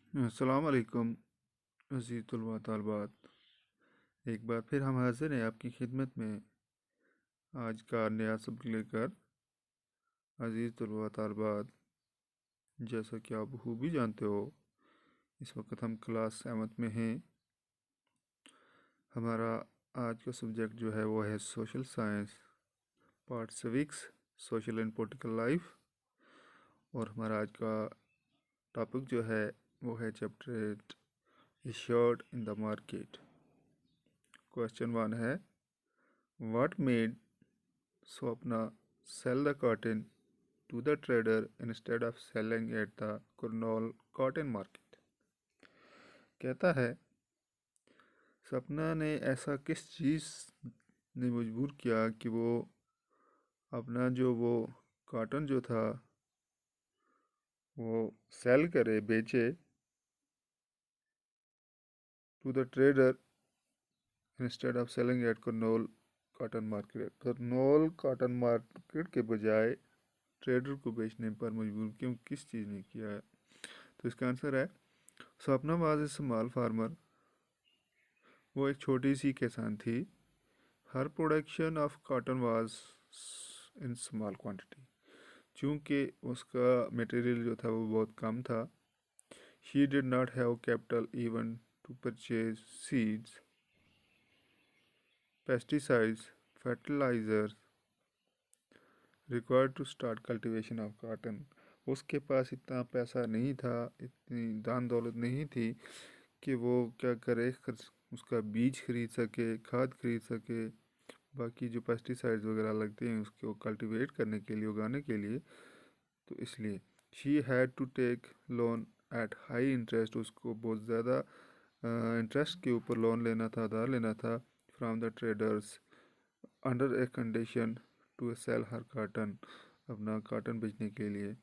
अस्सलाम वालेकुम अज़ीज़ तलबा तालबात। एक बार फिर हम हाज़िर हैं आपकी खिदमत में आज का नया सबक लेकर। अज़ीज़ तलबा तालबात, जैसा कि आप खूबी जानते हो, इस वक्त हम क्लास 7 में हैं। हमारा आज का सब्जेक्ट जो है वो है social science, part civics, social and political life. और हमारा आज का टॉपिक जो है वो है chapter 8, A shirt in the market. Question 1 है, what made Swapna sell the cotton to the trader instead of selling at the Kurnool cotton market। कहता है, सपना ने ऐसा किस चीज़ ने मजबूर किया कि वो अपना वो कॉटन जो था वो सेल करे, बेचे, to the trader instead of selling at Kurnool cotton market. Kurnool cotton market के बजाय ट्रेडर को बेचने पर मजबूर क्यों, किस चीज़ ने किया है? तो इसका आंसर है, Swapna was a small farmer. वो एक छोटी सी किसान थी। Her production of cotton was in small quantity. चूँकि उसका मटेरियल जो था वो बहुत कम था। She did not have capital even to purchase seeds, pesticides, fertilizers required to start cultivation of cotton. उसके पास इतना पैसा नहीं था, इतनी दान दौलत नहीं थी कि वो क्या करे, उसका बीज खरीद सके, खाद खरीद सके, बाकी जो पेस्टिसाइड्स वगैरह लगते हैं उसको कल्टीवेट करने के लिए, उगाने के लिए। तो इसलिए she had to take loan at high interest. उसको बहुत ज़्यादा इंटरेस्ट के ऊपर लोन लेना था, उधार लेना था, from the traders under a condition to sell her cotton, अपना काटन बेचने के लिए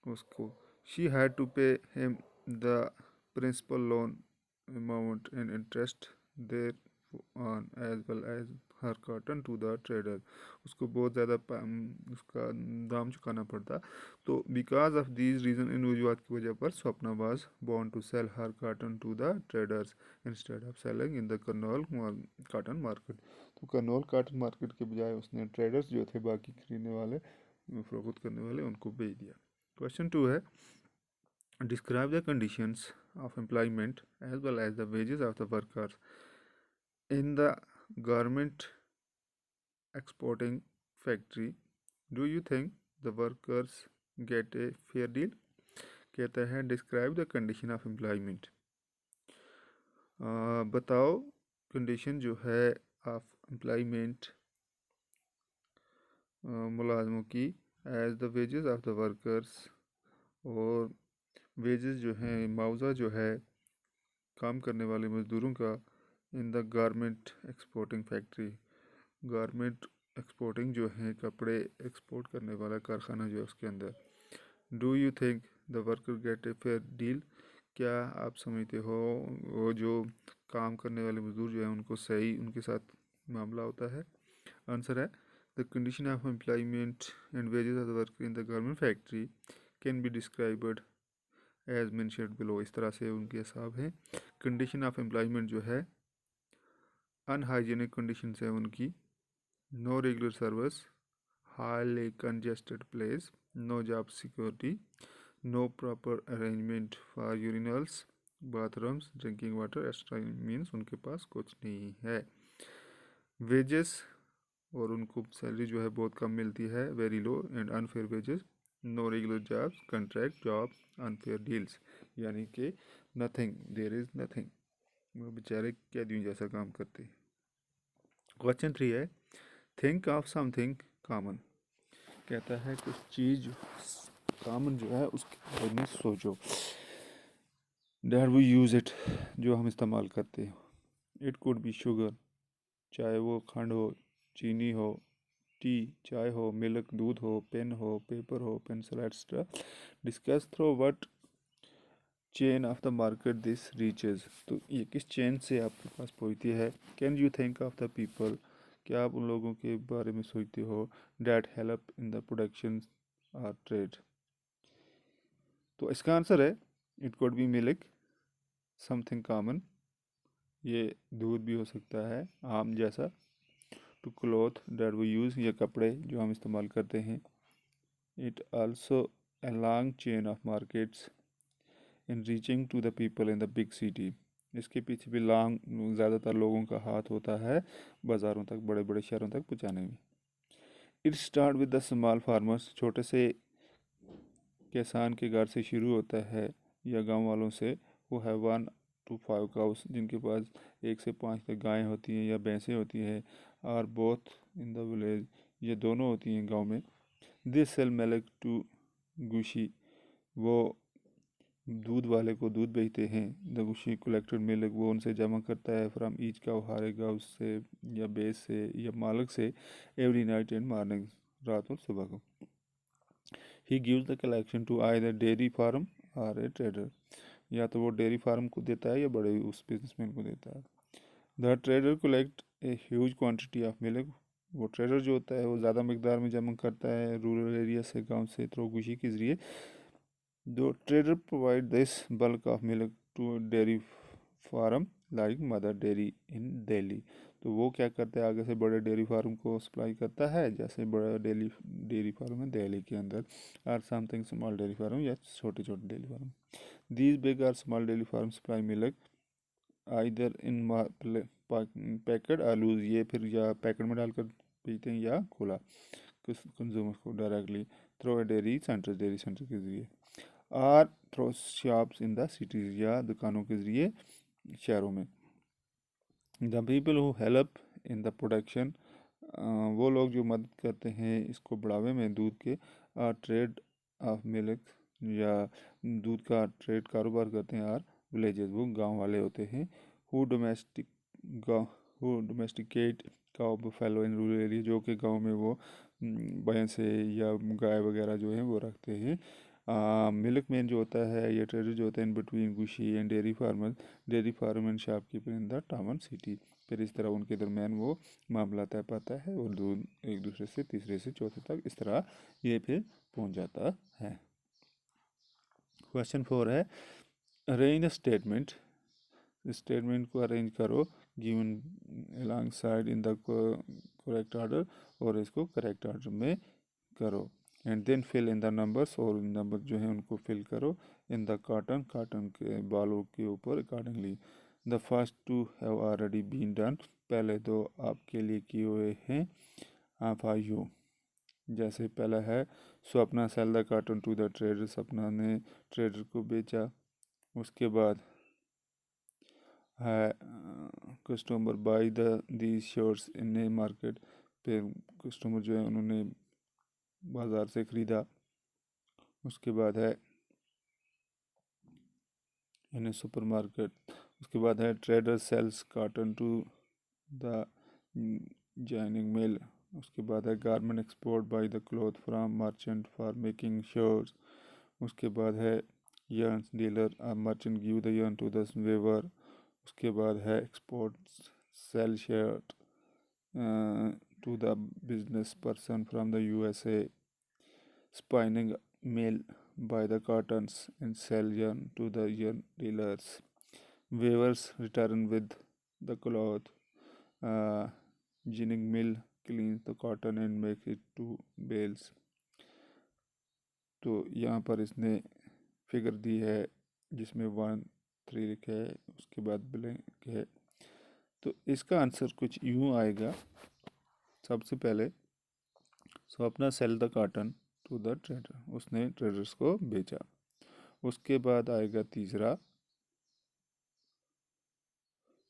उसको। She had to pay him the principal loan amount and interest thereon as well as her cotton to the trader। उसको बहुत ज़्यादा उसका दाम चुकाना पड़ता। तो बिकॉज ऑफ दीज रीज़न, इन वजूहत की वजह पर Swapna was born to sell her cotton to the traders instead of selling in the Kurnool cotton market. तो करनौल कॉटन मार्केट के बजाय उसने ट्रेडर्स जो थे, बाकी खरीदने वाले, फरोख्त करने वाले, उनको बेच दिया। क्वेश्चन 2 है, describe the conditions of employment as well as the wages of the workers in the garment exporting factory। Do you think the workers get a fair deal? कहता है, describe the condition of employment। बताओ condition जो है of employment, मुलाजमों की, as the wages of the workers, और wages जो हैं, मुआवजा जो है काम करने वाले मज़दूरों का, इन the garment exporting factory. Garment exporting जो है, कपड़े एक्सपोर्ट करने वाला कारखाना जो है उसके अंदर। Do you think the worker gate a fair deal? क्या आप समझते हो वो जो काम करने वाले मज़दूर जो है उनको सही, उनके साथ मामला होता है? आंसर है, the condition of employment and wages of the worker in the garment factory can be described as mentioned below. इस तरह से उनके हिसाब हैं। कंडीशन ऑफ एम्प्लॉयमेंट जो है, अनहाइजीनिक कंडीशन है उनकी, no regular service, highly congested place, no job security, no proper arrangement for urinals, bathrooms, drinking water extra, means उनके पास कुछ नहीं है। वेजेस, और उनको सैलरी जो है बहुत कम मिलती है, very low and unfair wages, no regular jobs, contract job, unfair deals, यानी कि नथिंग, देयर इज़ नथिंग, वो बेचारे कैदियों जैसा काम करते हैं। क्वेश्चन 3 है, थिंक ऑफ समथिंग कॉमन। कहता है कुछ चीज़ कॉमन जो है उसके बारे में सोचो, दैट वी यूज़ इट, जो हम इस्तेमाल करते हैं। इट कुड बी शुगर, चाहे वो खंड हो, चीनी हो, टी चाय हो, मिल्क दूध हो, पेन हो, पेपर हो, pencil extra. Discuss through what chain of the market this reaches. तो ये किस चेन से आपके पास पहुँचती है? Can you think of the people, क्या आप उन लोगों के बारे में सोचते हो, that help in the production और ट्रेड। तो इसका आंसर है, it could be milk, something common, ये दूध भी हो सकता है, आम जैसा। To cloth that we use, ये कपड़े जो हम इस्तेमाल करते हैं। It also a long chain of markets in reaching to the people in the big city। इसके पीछे भी लॉन्ग ज़्यादातर लोगों का हाथ होता है बाज़ारों तक, बड़े बड़े शहरों तक पहुँचाने में। It start with the small farmers, छोटे से किसान के घर से शुरू होता है या गांव वालों से। वो है 1 to 5 काउस, जिनके पास 1 से 5 तक गायें होती हैं या भैंसें होती हैं। और बोथ इन द विलेज, ये दोनों होती हैं गांव में। दिस सेल मिल्क टू गुशी, वो दूध वाले को दूध बेचते हैं। द गुशी कलेक्टेड मिल्क, वो उनसे जमा करता है। फ्रॉम ईच काउ, हर एक गाँव से या बेस से या मालिक से। एवरी नाइट एंड मॉर्निंग, रात और सुबह को। He gives the collection to either dairy farm और ए ट्रेडर, या तो वो डेयरी फार्म को देता है या बड़े उस बिजनेसमैन को देता है। The trader collect a huge quantity of milk, वो ट्रेडर जो होता है वो ज़्यादा मकदार में जमा करता है रूरल एरिया से, गांव से, थ्रू गुशी के ज़रिए। दो trader provide this bulk of milk to dairy farm like Mother Dairy in Delhi, तो वो क्या करता है, आगे से बड़े डेयरी फार्म को सप्लाई करता है, जैसे बड़ा डेयरी फार्म है दिल्ली के अंदर, और समथिंग स्मॉल डेयरी फार्म या छोटे छोटे डेयरी फार्म। दीज बिग और small dairy farm supply milk either in packet और लूज, ये फिर या पैकेट में डालकर पीते हैं या खुला कंज्यूमर्स को डायरेक्टली थ्रू डेयरी सेंटर के ज़रिए। और through shops in the cities, या दुकानों के ज़रिए शहरों में। The people who help in the production, वो लोग जो मदद करते हैं इसको बढ़ावे में दूध के। ट्रेड ऑफ मिल्क, या दूध का ट्रेड कारोबार करते हैं। और विलेजेस, वो गांव वाले होते हैं। Who domesticate cow buffalo in rural area, जो कि गांव में वो भैंस या गाय वगैरह जो है वो रखते हैं। मिल्क मैन जो होता है या ट्रेडर जो होता है in between Gushi and dairy farm and shopkeeper in the town city, फिर इस तरह उनके दरमियान वो मामला तय पाता है और दूध एक दूसरे से तीसरे से चौथे तक इस तरह ये फिर पहुंच जाता है। क्वेश्चन 4 है, अरेंज द स्टेटमेंट, स्टेटमेंट को अरेंज करो given alongside in the correct order, और इसको करेक्ट ऑर्डर में करो। And then fill in the numbers, और नंबर जो है उनको फिल करो इन द कॉटन के बालों के ऊपर accordingly. The first two have already been done, पहले दो आपके लिए किए हुए हैं। आप यू, जैसे पहला है Swapna sell the cotton to the trader, Sapna ने ट्रेडर को बेचा। उसके बाद है customer buy these shirts in a market, फिर कस्टमर जो है उन्होंने बाज़ार से ख़रीदा। उसके बाद है इन ए सुपर मार्केट। उसके बाद है trader sells cotton to the joining mill. उसके बाद है garment export buy the cloth from merchant for making shirts. उसके बाद है yarn dealer merchant give the yarn to the weaver. उसके बाद है export sell shirt to the business person from the USA। Spinning mill buy the cottons and sell yarn to the yarn dealers. Weavers return with the cloth. Ginning mill cleans the cotton and make it to bales. तो यहाँ पर इसने figure दी है जिसमें 1 3 लिखा है, उसके बाद ब्लैंक है। तो इसका आंसर कुछ यूँ आएगा। सबसे पहले Swapna sell the cotton to the trader, उसने ट्रेडर्स को बेचा। उसके बाद आएगा तीसरा,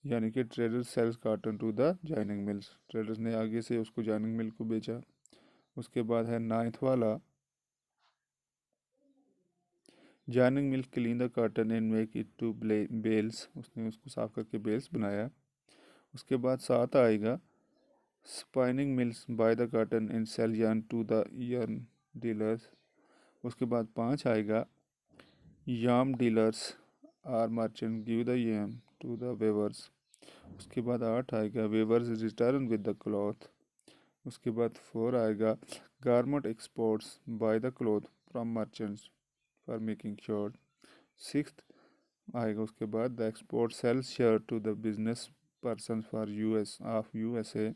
यानी कि trader sells cotton to the joining mills, traders ने आगे से उसको जॉइनिंग मिल को बेचा। उसके बाद है 9th वाला, joining mill clean the cotton and make it to bales, उसने उसको साफ करके बेल्स बनाया। उसके बाद 7 आएगा, spinning mills buy the cotton and sell yarn to the yarn dealers. उसके बाद 5 आएगा, yarn dealers are merchant give the yarn to the weavers. उसके बाद 8 आएगा, weavers return with the cloth. उसके बाद 4 आएगा, garment exports buy the cloth from merchants for making shirt. 6th, आएगा। उसके बाद the export sells share to the business person for use of USA.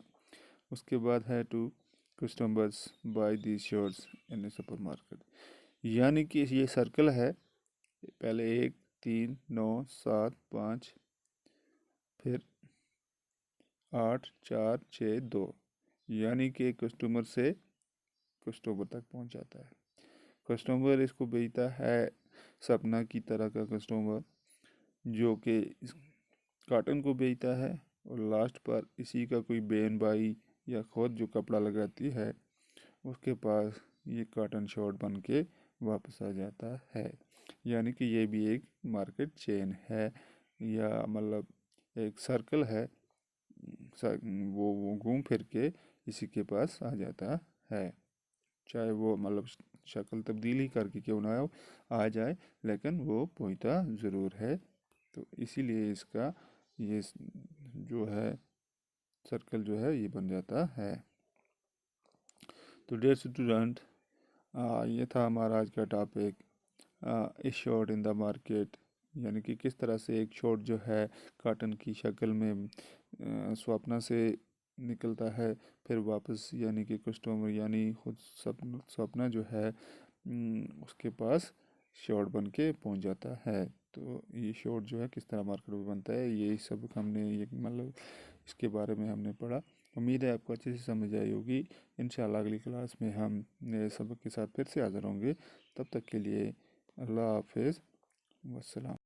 उसके बाद है two customers buy the shares in supermarket. यानी कि ये circle है, पहले 1 3 9 7 5, फिर 8 4 6 2, यानी कि कस्टमर से कस्टमर तक पहुंच जाता है। कस्टमर इसको बेचता है सपना की तरह का कस्टमर, जो कि इस काटन को बेचता है, और लास्ट पर इसी का कोई बहन भाई या खुद जो कपड़ा लगाती है उसके पास ये काटन शॉर्ट बन के वापस आ जाता है। यानी कि ये भी एक मार्केट चेन है, या मतलब एक सर्कल है, वो घूम फिर के इसी के पास आ जाता है। चाहे वो मतलब शक्ल तब्दील ही करके क्यों ना आ जाए, लेकिन वो पहुंचता ज़रूर है। तो इसीलिए इसका ये जो है सर्कल जो है ये बन जाता है। तो डियर स्टूडेंट, ये था हमारा आज का topic, A short in the market, यानी कि किस तरह से एक शॉर्ट जो है काटन की शक्ल में स्वप्ना से निकलता है, फिर वापस यानी कि कस्टमर यानी खुद स्वप्ना जो है उसके पास शॉर्ट बन के पहुँच जाता है। तो ये शॉर्ट जो है किस तरह मार्केट में बनता है, ये सब हमने ये मतलब इसके बारे में हमने पढ़ा। उम्मीद है आपको अच्छे से समझ आई होगी। इंशाल्लाह अगली क्लास में हम नए सबक के साथ फिर से हाज़िर होंगे। तब तक के लिए अल्लाह हाफिज़, वस्सलाम।